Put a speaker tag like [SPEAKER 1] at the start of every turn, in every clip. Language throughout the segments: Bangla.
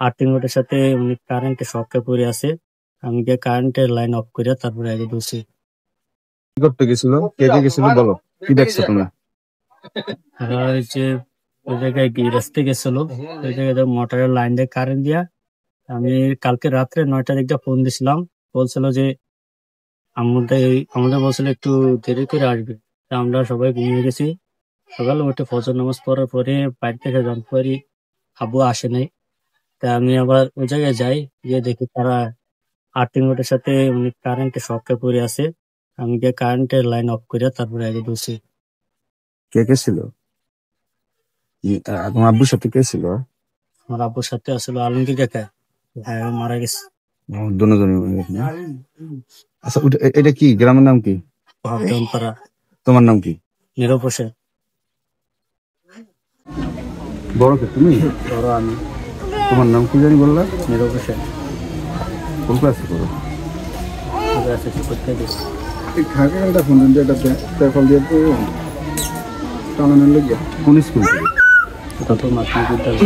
[SPEAKER 1] আর্থিংয়ের সাথে উনি কারেন্টের শর্টে পড়ে আছে। আমি গিয়ে কারেন্টের লাইন অফ করে তারপরে আগে বসি।
[SPEAKER 2] কি করতে গেছিল? কে কে গেছিল বলো, কি দেখছো তোমরা?
[SPEAKER 1] ওই যে ওই জায়গায় রাস্তে গেছিল, ওই জায়গায় মোটরের লাইন দিয়ে কারেন্ট দিয়া। আমি কালকে রাত্রে 9টার দিকটা ফোন দিছিলাম, বলছিল যে আমাদের বলছিল একটু দেরি করে আসবে। তা আমরা সবাই ঘুমিয়ে গেছি। সকালে উঠে ফজর নামাজ পড়ার পরে বাড়ি থেকে জানতে পারি আব্বু আসে নাই। তা আমি আবার ওই জায়গায় যাই, গিয়ে দেখি তারা আর্থিংয়ের সাথে উনি কারেন্টের শর্টে পড়ে আছে। আমি গিয়ে কারেন্টের লাইন অফ করে তারপরে আগে বসি।
[SPEAKER 2] কে কে ছিল? তোমার আব্বুর সাথে কে ছিল?
[SPEAKER 1] আমার আব্বুর সাথে আসলে আলমগীর কাকা, হ্যাঁ ও মারা গেছে।
[SPEAKER 2] দুজনই মারা গেছে না? আচ্ছা, এটা কি গ্রামের নাম কি?
[SPEAKER 1] পাড়া।
[SPEAKER 2] তোমার নাম কি?
[SPEAKER 1] নীরব হোসেন।
[SPEAKER 2] বড় কে তুমি?
[SPEAKER 1] বড় আমি।
[SPEAKER 2] তোমার নাম কি জানি বললা?
[SPEAKER 1] নীরব হোসেন।
[SPEAKER 2] কোন ক্লাসে পড়ো?
[SPEAKER 3] এই খাকে একটা ফোন দিন, যেটা পেপার দিয়ে তো টানানোর লেগে।
[SPEAKER 2] কোন স্কুল থেকে?
[SPEAKER 1] তত মাধ্যমিক বিদ্যালয়।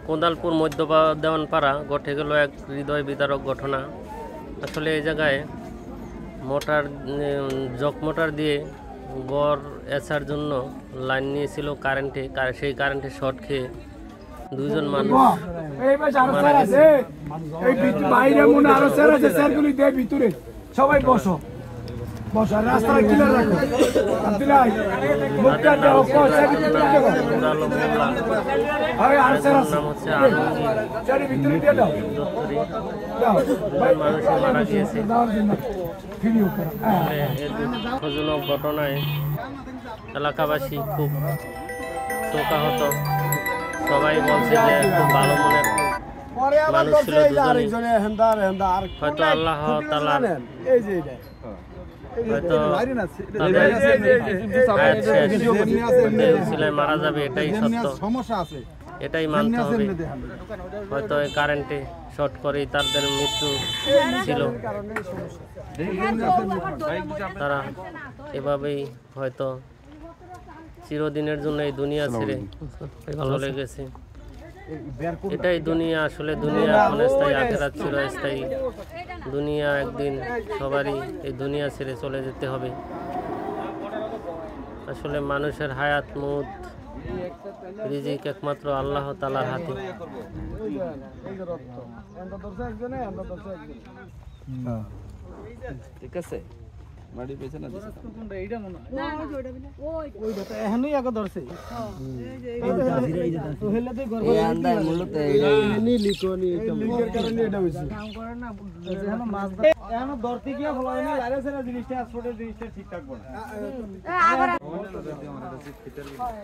[SPEAKER 4] কোদালপুর মধ্য দেওয়ানপাড়া ঘটে গেল এক হৃদয় বিদারক ঘটনা। আসলে এই জায়গায় জক মোটর দিয়ে গড় এসার জন্য লাইন নিয়েছিল কারেন্টে, সেই কারেন্টে শর্ট খেয়ে দুজন মানুষ মারা গেছে।
[SPEAKER 3] সবাই বসো বসো, রাস্তায় ক্লিয়ার রাখো।
[SPEAKER 4] নাম হচ্ছে মানুষের মারা গিয়েছে। দুঃখজনক ঘটনায় এলাকাবাসী খুব শোকাহত। সবাই বলছে যে খুব ভালো মনের মানুষ ছিল দুজনে। হয়তো আল্লাহ তাআলা হয়তো মারা যাবে, এটাই সত্য, এটাই মানতে হবে। হয়তো এই কারেন্টে শর্ট করেই তাদের মৃত্যু ছিল। তারা এভাবেই হয়তো চিরদিনের জন্য এই দুনিয়া ছেড়ে চলে গেছে। এটাই দুনিয়া, আসলে দুনিয়া অস্থায়ী, আখেরাত চিরস্থায়ী। দুনিয়া একদিন সবারই এই দুনিয়া ছেড়ে চলে যেতে হবে। আসলে মানুষের হায়াত মউত রিজিক একমাত্র আল্লাহ তাআলার হাতে।
[SPEAKER 5] ঠিক আছে, মাটি পেছনে দিছে কোনটা? এইটা মনে হয় না, ওইটা তো এখনই আগে ধরছে। এই যে তো হেলাতে গর্ব এই আন্দায় মূলত এইটা নি লিকনি, এটা লিকের কারণে এটা হইছে। কাম করে না, এখন মাছ এখন ধরতে গিয়া ফলানি আরে সেরা জিনিসটা আসলে জিনিসটা ঠিক থাকবো না। আবার যদি আমার কাছে ফিটার হয়